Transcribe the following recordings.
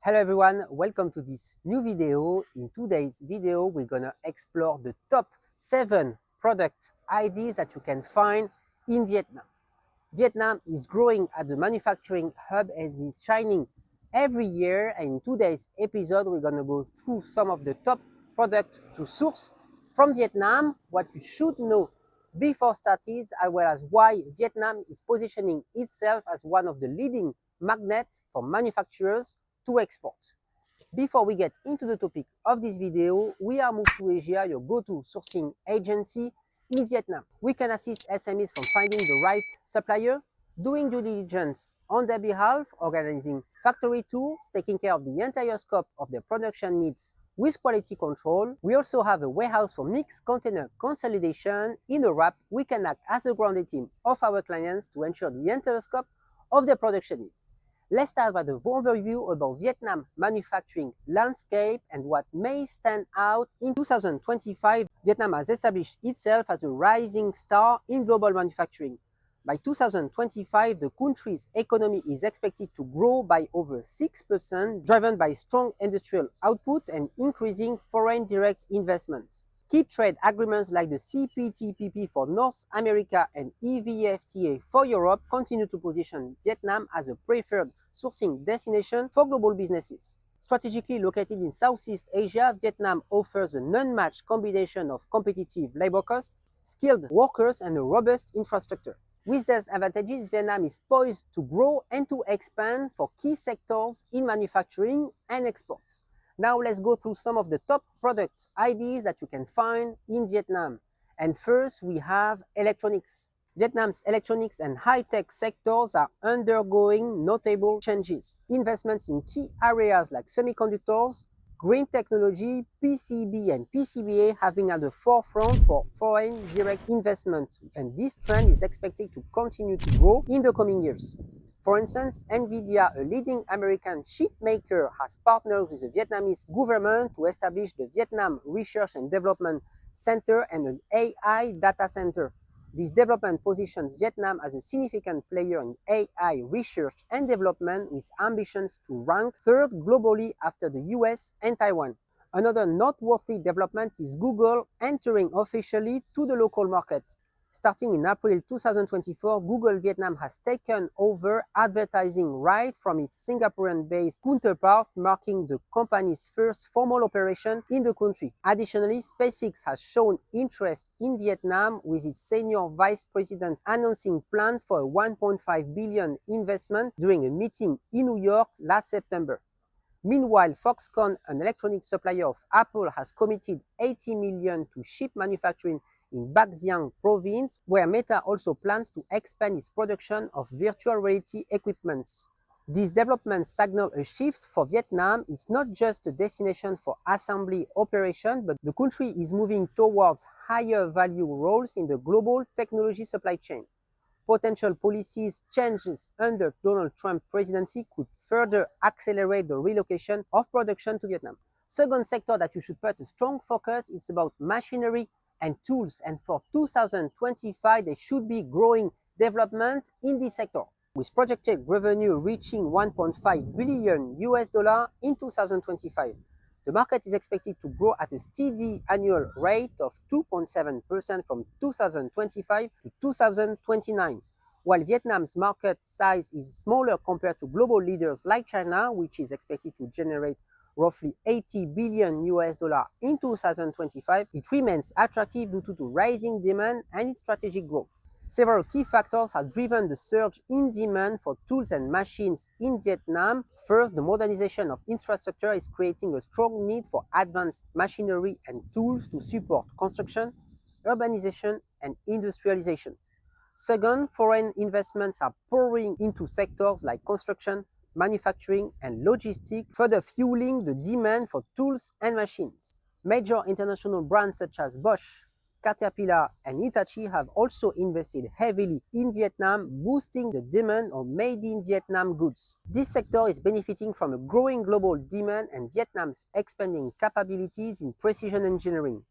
Hello everyone, welcome to this new video. In today's video, we're gonna explore the top 7 product ideas that you can find in Vietnam. Vietnam is growing as a manufacturing hub and is shining every year. And in today's episode, we're gonna go through some of the top products to source from Vietnam, what you should know before starting, as well as why Vietnam is positioning itself as one of the leading magnets for manufacturers to export. Before we get into the topic of this video, we are moved to Asia, your go-to sourcing agency in Vietnam. We can assist SMEs from finding the right supplier, doing due diligence on their behalf, organizing factory tours, taking care of the entire scope of their production needs with quality control. We also have a warehouse for mixed container consolidation. In a wrap, we can act as a grounded team of our clients to ensure the entire scope of their production needs. Let's start by the overview about Vietnam manufacturing landscape and what may stand out. In 2025, Vietnam has established itself as a rising star in global manufacturing. By 2025, the country's economy is expected to grow by over 6%, driven by strong industrial output and increasing foreign direct investment. Key trade agreements like the CPTPP for North America and EVFTA for Europe continue to position Vietnam as a preferred sourcing destination for global businesses. Strategically located in Southeast Asia, Vietnam offers an unmatched combination of competitive labor costs, skilled workers, and a robust infrastructure. With these advantages, Vietnam is poised to grow and to expand for key sectors in manufacturing and exports. Now let's go through some of the top product ideas that you can find in Vietnam. And first we have electronics. Vietnam's electronics and high-tech sectors are undergoing notable changes. Investments in key areas like semiconductors, green technology, PCB and PCBA have been at the forefront for foreign direct investment, and this trend is expected to continue to grow in the coming years. For instance, NVIDIA, a leading American chip maker, has partnered with the Vietnamese government to establish the Vietnam Research and Development Center and an AI data center. This development positions Vietnam as a significant player in AI research and development, with ambitions to rank third globally after the US and Taiwan. Another noteworthy development is Google entering officially to the local market. Starting in April 2024, Google Vietnam has taken over advertising rights from its Singaporean-based counterpart, marking the company's first formal operation in the country. Additionally, SpaceX has shown interest in Vietnam, with its senior vice president announcing plans for a $1.5 billion investment during a meeting in New York last September. Meanwhile, Foxconn, an electronic supplier of Apple, has committed $80 million to chip manufacturing in Bac Giang province, where Meta also plans to expand its production of virtual reality equipments. These developments signal a shift for Vietnam. It's not just a destination for assembly operation, but the country is moving towards higher value roles in the global technology supply chain. Potential policies changes under Donald Trump's presidency could further accelerate the relocation of production to Vietnam. Second sector that you should put a strong focus is about machinery and tools, and for 2025 there should be growing development in this sector, with projected revenue reaching $1.5 billion in 2025. The market is expected to grow at a steady annual rate of 2.7% from 2025 to 2029. While Vietnam's market size is smaller compared to global leaders like China, which is expected to generate roughly $80 billion in 2025, it remains attractive due to the rising demand and its strategic growth. Several key factors have driven the surge in demand for tools and machines in Vietnam. First, the modernization of infrastructure is creating a strong need for advanced machinery and tools to support construction, urbanization, and industrialization. Second, foreign investments are pouring into sectors like construction, manufacturing, and logistics, further fueling the demand for tools and machines. Major international brands such as Bosch, Caterpillar, and Hitachi have also invested heavily in Vietnam, boosting the demand of made in Vietnam goods. This sector is benefiting from a growing global demand and Vietnam's expanding capabilities in precision engineering.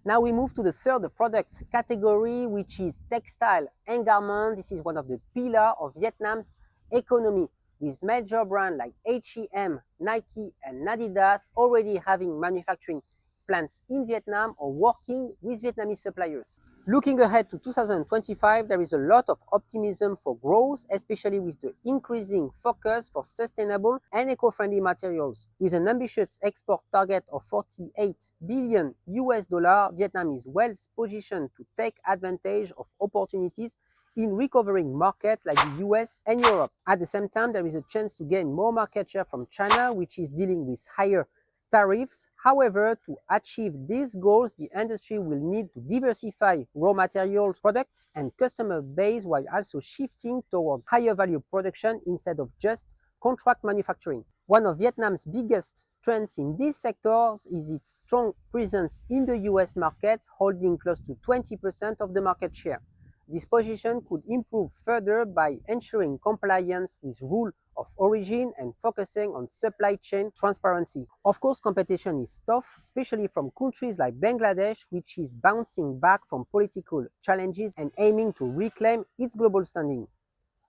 Now we move to the third product category, which is textile and garment. This is one of the pillars of Vietnam's economy. with major brands like H&M, Nike and Adidas already having manufacturing plants in Vietnam or working with Vietnamese suppliers. Looking ahead to 2025, there is a lot of optimism for growth, especially with the increasing focus for sustainable and eco-friendly materials. With an ambitious export target of $48 billion, Vietnam is well positioned to take advantage of opportunities in recovering markets like the US and Europe. At the same time, there is a chance to gain more market share from China, which is dealing with higher tariffs. However, to achieve these goals, the industry will need to diversify raw materials, products, and customer base while also shifting toward higher value production instead of just contract manufacturing. One of Vietnam's biggest strengths in these sectors is its strong presence in the US market, holding close to 20% of the market share. This position could improve further by ensuring compliance with rules of origin and focusing on supply chain transparency. Of course, competition is tough, especially from countries like Bangladesh, which is bouncing back from political challenges and aiming to reclaim its global standing.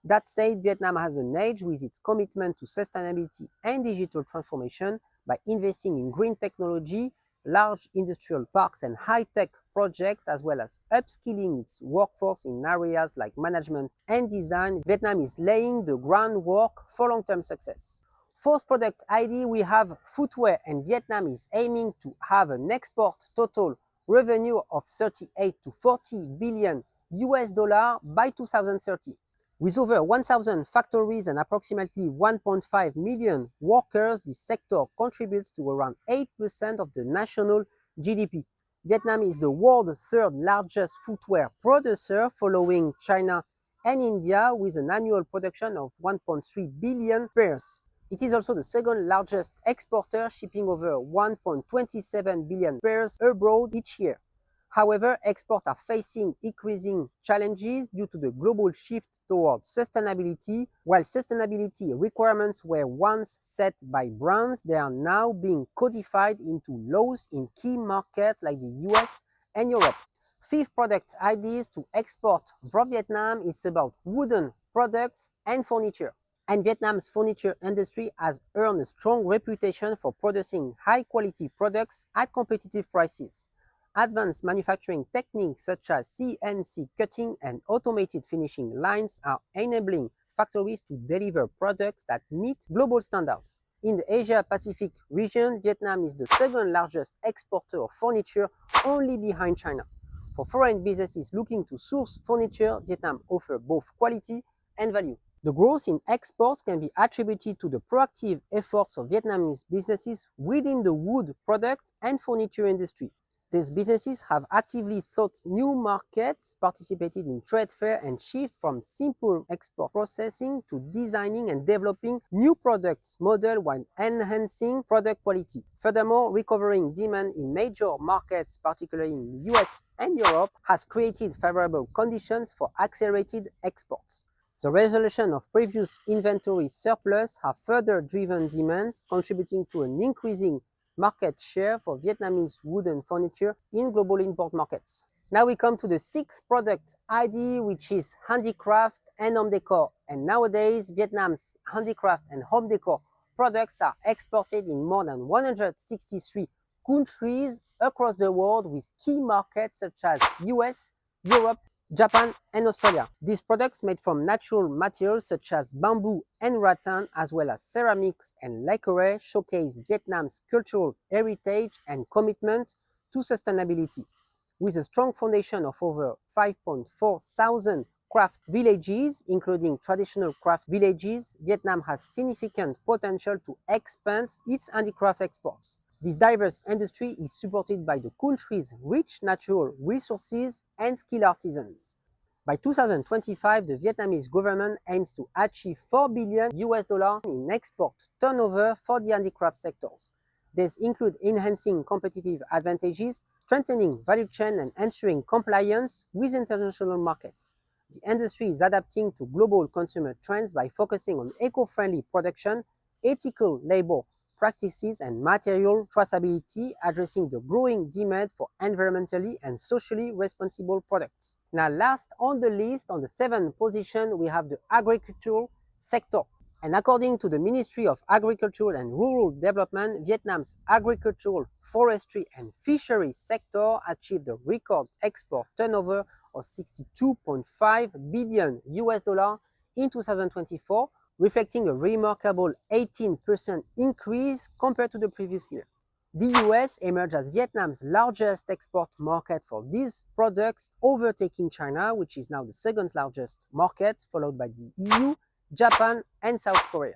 That said, Vietnam has an edge with its commitment to sustainability and digital transformation by investing in green technology, large industrial parks and high-tech projects, as well as upskilling its workforce in areas like management and design. Vietnam is laying the groundwork for long-term success. Fourth product ID, we have footwear, and Vietnam is aiming to have an export total revenue of 38 to 40 billion US dollar by 2030. With over 1,000 factories and approximately 1.5 million workers, this sector contributes to around 8% of the national GDP. Vietnam is the world's third largest footwear producer, following China and India, with an annual production of 1.3 billion pairs. It is also the second largest exporter, shipping over 1.27 billion pairs abroad each year. However, exports are facing increasing challenges due to the global shift towards sustainability. While sustainability requirements were once set by brands, they are now being codified into laws in key markets like the US and Europe. Fifth product ideas to export from Vietnam is about wooden products and furniture. And Vietnam's furniture industry has earned a strong reputation for producing high-quality products at competitive prices. Advanced manufacturing techniques such as CNC cutting and automated finishing lines are enabling factories to deliver products that meet global standards. In the Asia-Pacific region, Vietnam is the second largest exporter of furniture, only behind China. For foreign businesses looking to source furniture, Vietnam offers both quality and value. The growth in exports can be attributed to the proactive efforts of Vietnamese businesses within the wood product and furniture industry. These businesses have actively sought new markets, participated in trade fairs, and shift from simple export processing to designing and developing new products models while enhancing product quality. Furthermore, recovering demand in major markets, particularly in the US and Europe, has created favorable conditions for accelerated exports. The resolution of previous inventory surplus have further driven demands, contributing to an increasing market share for Vietnamese wooden furniture in global import markets. Now we come to the sixth product ID, which is handicraft and home decor. And nowadays, Vietnam's handicraft and home decor products are exported in more than 163 countries across the world, with key markets such as US, Europe, Japan and Australia. These products, made from natural materials such as bamboo and rattan, as well as ceramics and lacquer, showcase Vietnam's cultural heritage and commitment to sustainability. With a strong foundation of over 5.4 thousand craft villages, including traditional craft villages, Vietnam has significant potential to expand its handicraft exports. This diverse industry is supported by the country's rich natural resources and skilled artisans. By 2025, the Vietnamese government aims to achieve $4 billion in export turnover for the handicraft sectors. These include enhancing competitive advantages, strengthening value chain, and ensuring compliance with international markets. The industry is adapting to global consumer trends by focusing on eco-friendly production, ethical labor practices, and material traceability, addressing the growing demand for environmentally and socially responsible products. Now, last on the list, on the 7th position, we have the agricultural sector. And according to the Ministry of Agriculture and Rural Development, Vietnam's agricultural, forestry and fishery sector achieved a record export turnover of 62.5 billion US dollar in 2024, reflecting a remarkable 18% increase compared to the previous year. The US emerged as Vietnam's largest export market for these products, overtaking China, which is now the second largest market, followed by the EU, Japan and South Korea.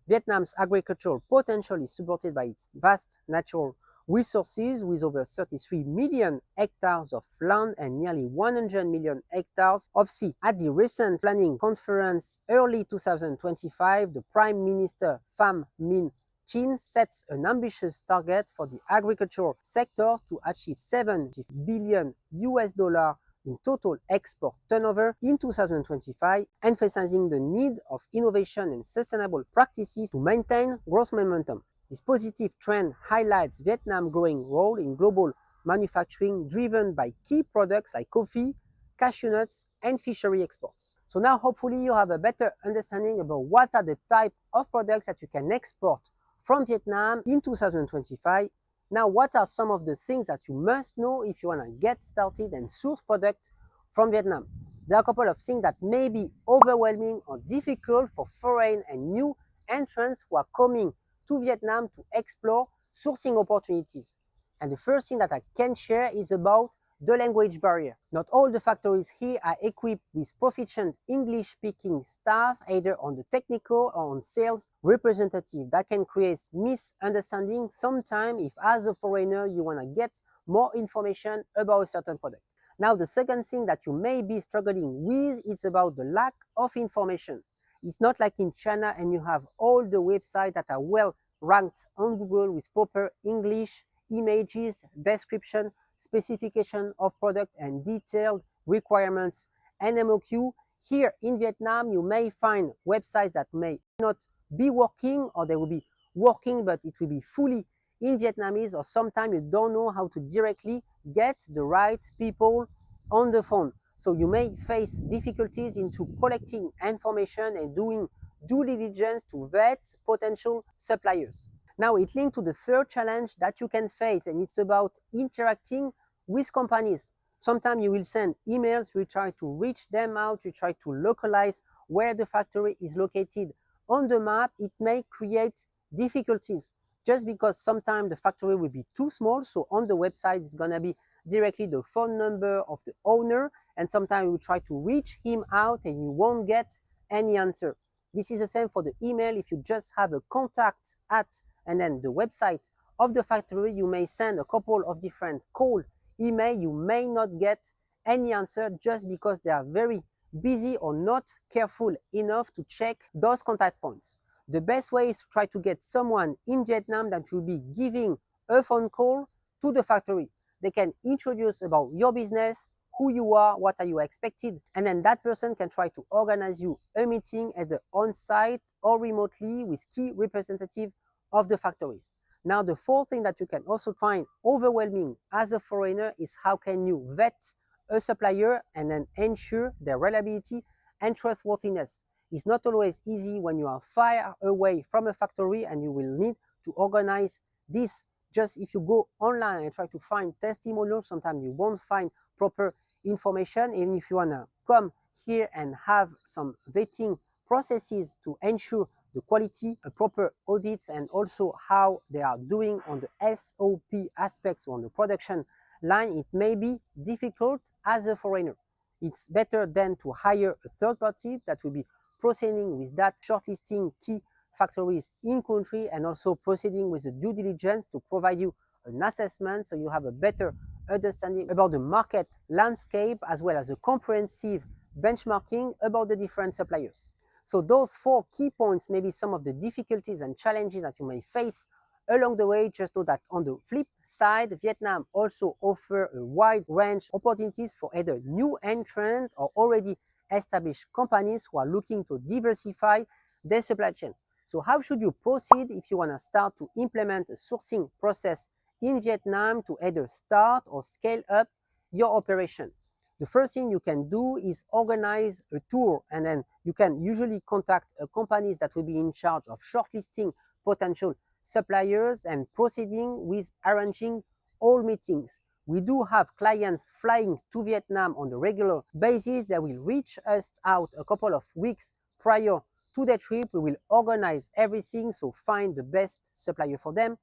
Vietnam's agricultural potential is supported by its vast natural resources with over 33 million hectares of land and nearly 100 million hectares of sea. At the recent planning conference early 2025, the Prime Minister Pham Minh Chinh sets an ambitious target for the agricultural sector to achieve 70 billion US dollar in total export turnover in 2025, emphasizing the need of innovation and sustainable practices to maintain growth momentum. This positive trend highlights Vietnam's growing role in global manufacturing, driven by key products like coffee, cashew nuts, and fishery exports. So now hopefully you have a better understanding about what are the type of products that you can export from Vietnam in 2025. Now, what are some of the things that you must know if you want to get started and source products from Vietnam? There are a couple of things that may be overwhelming or difficult for foreign and new entrants who are coming to Vietnam to explore sourcing opportunities. And the first thing that I can share is about the language barrier. Not all the factories here are equipped with proficient English-speaking staff, either on the technical or on sales representative. That can create misunderstanding sometimes if as a foreigner you want to get more information about a certain product. Now the second thing that you may be struggling with is about the lack of information. It's not like in China and you have all the websites that are well ranked on Google with proper English, images, description, specification of product and detailed requirements and MOQ. Here in Vietnam, you may find websites that may not be working, or they will be working, but it will be fully in Vietnamese, or sometimes you don't know how to directly get the right people on the phone. So you may face difficulties into collecting information and doing due diligence to vet potential suppliers. Now it links to the third challenge that you can face, and it's about interacting with companies. Sometimes you will send emails, you try to reach them out, you try to localize where the factory is located on the map. It may create difficulties just because sometimes the factory will be too small. So on the website, it's gonna be directly the phone number of the owner, and sometimes you try to reach him out and you won't get any answer. This is the same for the email. If you just have a contact at and then the website of the factory, you may send a couple of different cold email. You may not get any answer just because they are very busy or not careful enough to check those contact points. The best way is to try to get someone in Vietnam that will be giving a phone call to the factory. They can introduce about your business, who you are, what are you expected, and then that person can try to organize you a meeting either on-site or remotely with key representatives of the factories. Now, the fourth thing that you can also find overwhelming as a foreigner is how can you vet a supplier and then ensure their reliability and trustworthiness. It's not always easy when you are far away from a factory, and you will need to organize this. Just if you go online and try to find testimonials, sometimes you won't find proper information. Even if you want to come here and have some vetting processes to ensure the quality, proper audits, and also how they are doing on the SOP aspects on the production line, it may be difficult as a foreigner. It's better than to hire a third party that will be proceeding with that, shortlisting key factories in country and also proceeding with the due diligence to provide you an assessment so you have a better understanding about the market landscape, as well as a comprehensive benchmarking about the different suppliers. So those 4 key points may be some of the difficulties and challenges that you may face along the way. Just know that on the flip side, Vietnam also offers a wide range of opportunities for either new entrant or already established companies who are looking to diversify their supply chain. So how should you proceed if you want to start to implement a sourcing process in Vietnam to either start or scale up your operation? The first thing you can do is organize a tour, and then you can usually contact companies that will be in charge of shortlisting potential suppliers and proceeding with arranging all meetings. We do have clients flying to Vietnam on a regular basis. They will reach us out a couple of weeks prior to the trip. We will organize everything, so find the best supplier for them,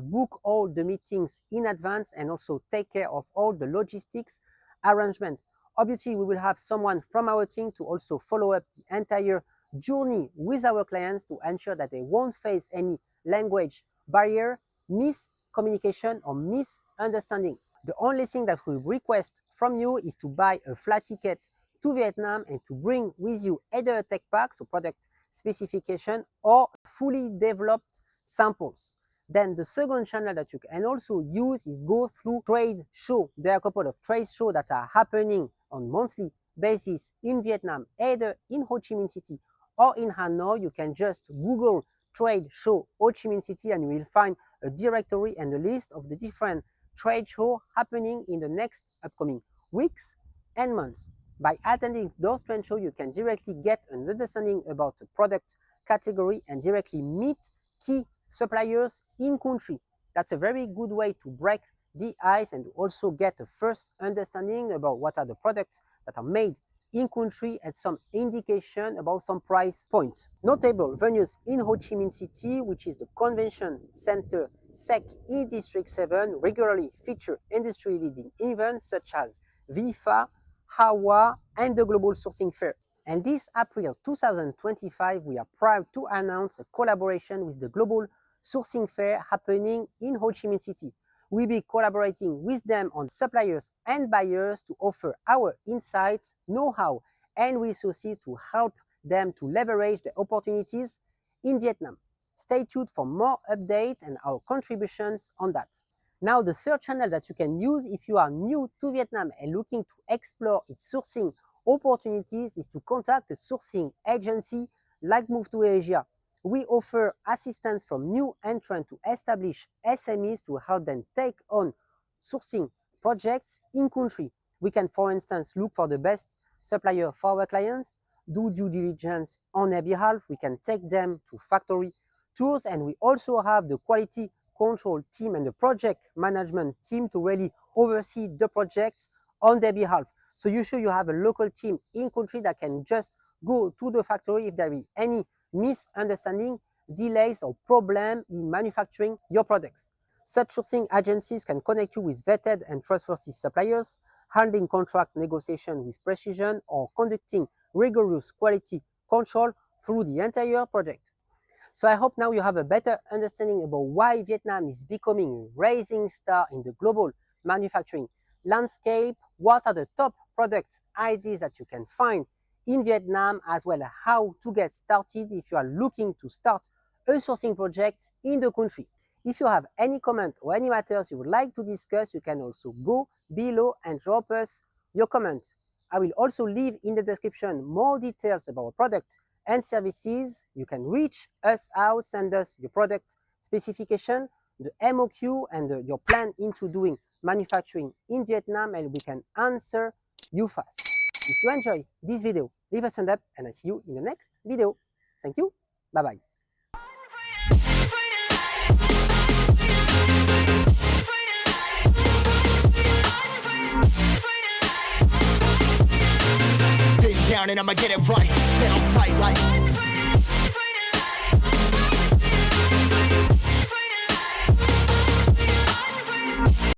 book all the meetings in advance, and also take care of all the logistics arrangements. Obviously, we will have someone from our team to also follow up the entire journey with our clients to ensure that they won't face any language barrier, miscommunication, or misunderstanding. The only thing that we request from you is to buy a flight ticket to Vietnam and to bring with you either a tech pack, so product specification, or fully developed samples. Then the second channel that you can also use is go through trade show. There are a couple of trade shows that are happening on monthly basis in Vietnam, either in Ho Chi Minh City or in Hanoi. You can just Google trade show Ho Chi Minh City and you will find a directory and a list of the different trade shows happening in the next upcoming weeks and months. By attending those trade shows, you can directly get an understanding about the product category and directly meet key suppliers in country. That's a very good way to break the ice and also get a first understanding about what are the products that are made in country and some indication about some price points. Notable venues in Ho Chi Minh City, which is the Convention Center SEC in District 7, regularly feature industry leading events such as VIFA, HAWA, and the Global Sourcing Fair. And this April 2025, we are proud to announce a collaboration with the Global Sourcing Fair happening in Ho Chi Minh City. We'll be collaborating with them on suppliers and buyers to offer our insights, know-how, and resources to help them to leverage the opportunities in Vietnam. Stay tuned for more updates and our contributions on that. Now, the third channel that you can use if you are new to Vietnam and looking to explore its sourcing opportunities is to contact a sourcing agency like Move to Asia. We offer assistance from new entrants to establish SMEs to help them take on sourcing projects in country. We can, for instance, look for the best supplier for our clients, do due diligence on their behalf. We can take them to factory tours, and we also have the quality control team and the project management team to really oversee the projects on their behalf. So you should have a local team in country that can just go to the factory if there is any misunderstanding, delays, or problem in manufacturing your products. Such sourcing agencies can connect you with vetted and trustworthy suppliers, handling contract negotiation with precision, or conducting rigorous quality control through the entire project. So I hope now you have a better understanding about why Vietnam is becoming a rising star in the global manufacturing landscape, what are the top product ideas that you can find in Vietnam, as well as how to get started if you are looking to start a sourcing project in the country. If you have any comment or any matters you would like to discuss, you can also go below and drop us your comment. I will also leave in the description more details about our product and services. You can reach us out, send us your product specification, the MOQ, and your plan into doing manufacturing in Vietnam, and we can answer you fast. If you enjoy this video, leave a thumbs up, and I see you in the next video. Thank you. Bye-bye. Been down and I'ma get it right. Dead on sight like